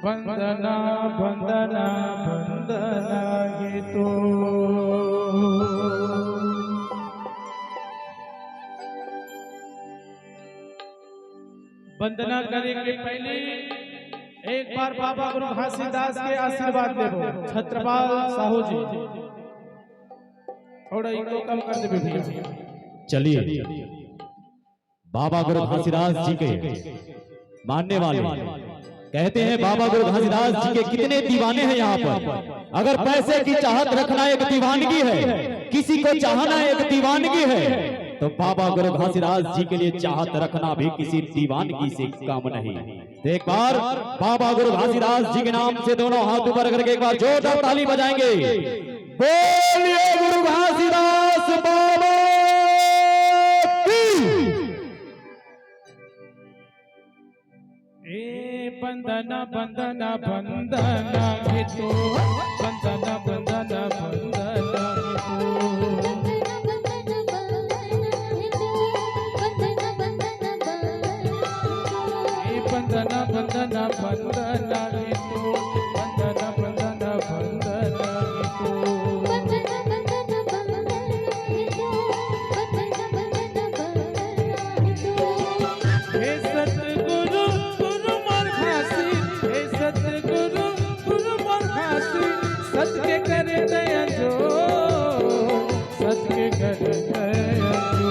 वंदना वंदना वंदना ये तो वंदना करने के पहले एक बार बाबा गुरु घासीदास के आशीर्वाद देवो। छत्रपाल साहू जी थोड़ा इनको कम कर दे भैया। चलिए बाबा गुरु घासीदास जी के मानने वाले कहते हैं बाबा गुरु घासीदास जी के कितने दीवाने हैं यहाँ पर। अगर पैसे की चाहत रखना एक दीवानगी है, किसी को चाहना एक दीवानगी है, तो बाबा गुरु घासीदास जी के लिए चाहत रखना भी किसी दीवानगी से कम नहीं। तो एक बार बाबा गुरु घासीदास जी के नाम से दोनों हाथ ऊपर करके एक बार जोरदार ताली बजाएंगे। बोलिए गुरु घासीदास बाबा की। वंदना वंदना वंदना ये तो वंदना वंदना वंदना ये तो वंदना वंदना वंदना ये तो वंदना वंदना वंदना ये तो हे सतगुरु गुरु मरघासी, हे सतगुरु गुरु मरघासी, सत के करे दया जो, सत के करे दया जो।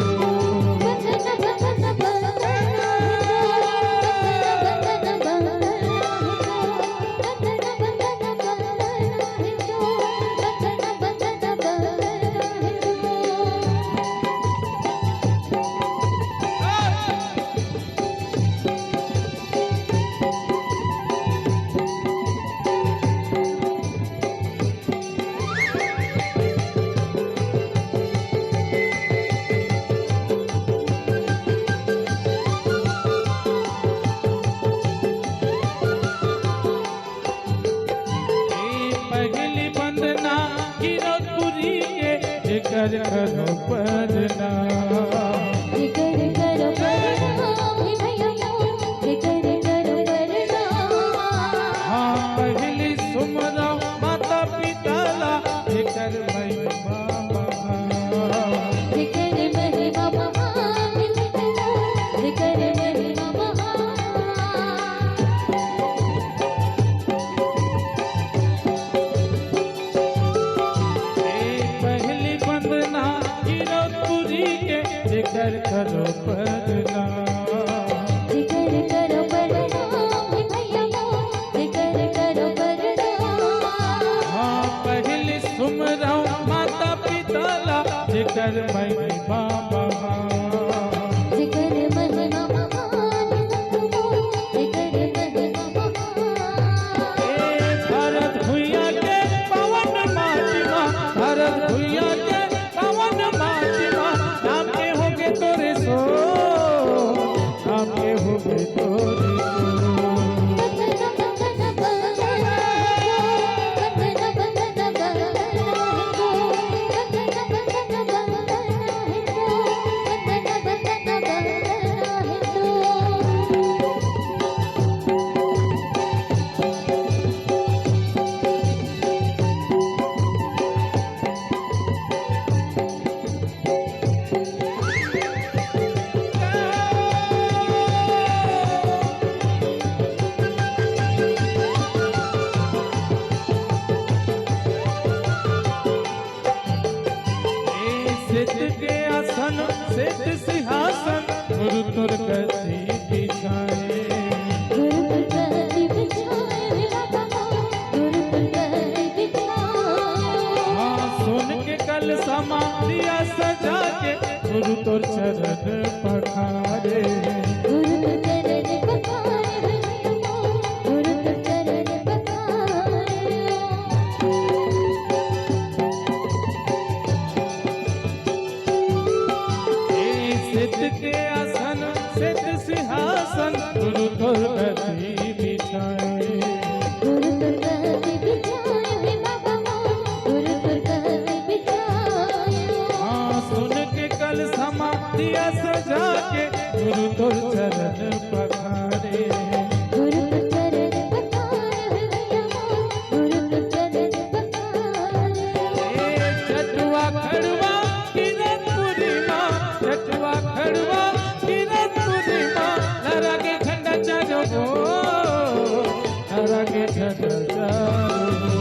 कर करो परना, कर करो परना भैया, कर करो परना। हाँ पहली सुमरो माता पिता ला, कर महिमा महान, कर महिमा महान, कर महिमा महान। कर करो परना, कर करो परना भैया, कर करो परना। हाँ पहले सुमरो माता पिता ला, कर महिमा महान, कर महिमा महान, कर महिमा महान। भरत भुइया के पवन माटिमा, भरत भुइया के पवन माटिमा, नाम के होगे तोरे सो, नाम के होगे तोरे सो। सिद्ध सिंहासन गुरु तुर गति बिछाए, गुरु तुर गति बिछाए बाबा, गुरु तुर गति बिछाए। हाँ सुन के कल समाधिया सजा के गुरु तुर चरण पखारे, गुरु तुर चरण पखारे, गुरु तुर चरण पखारे। सिद्ध के आसन सिद्ध सिंहासन गुरु तुर गति बिछाए, गुरु तुर गति बिछाए बाबा, गुरु तुर गति बिछाए। हाँ सुन के कल समाधिया रागे छत चारू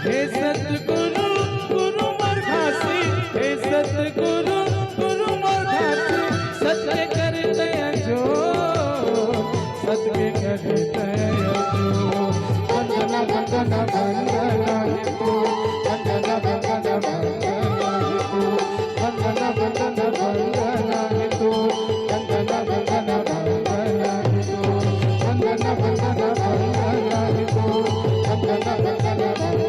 हे सतगुरु गुरु मरघासी हे सतगुरु गुरु मरघासी सत्य करते जो सत्य करते जो वंदना वंदना वंदना हितु वंदना वंदना वंदना हितु वंदना वंदना वंदना हितु वंदना वंदना वंदना हितु वंदना वंदना वंदना हितु वंदना वंदना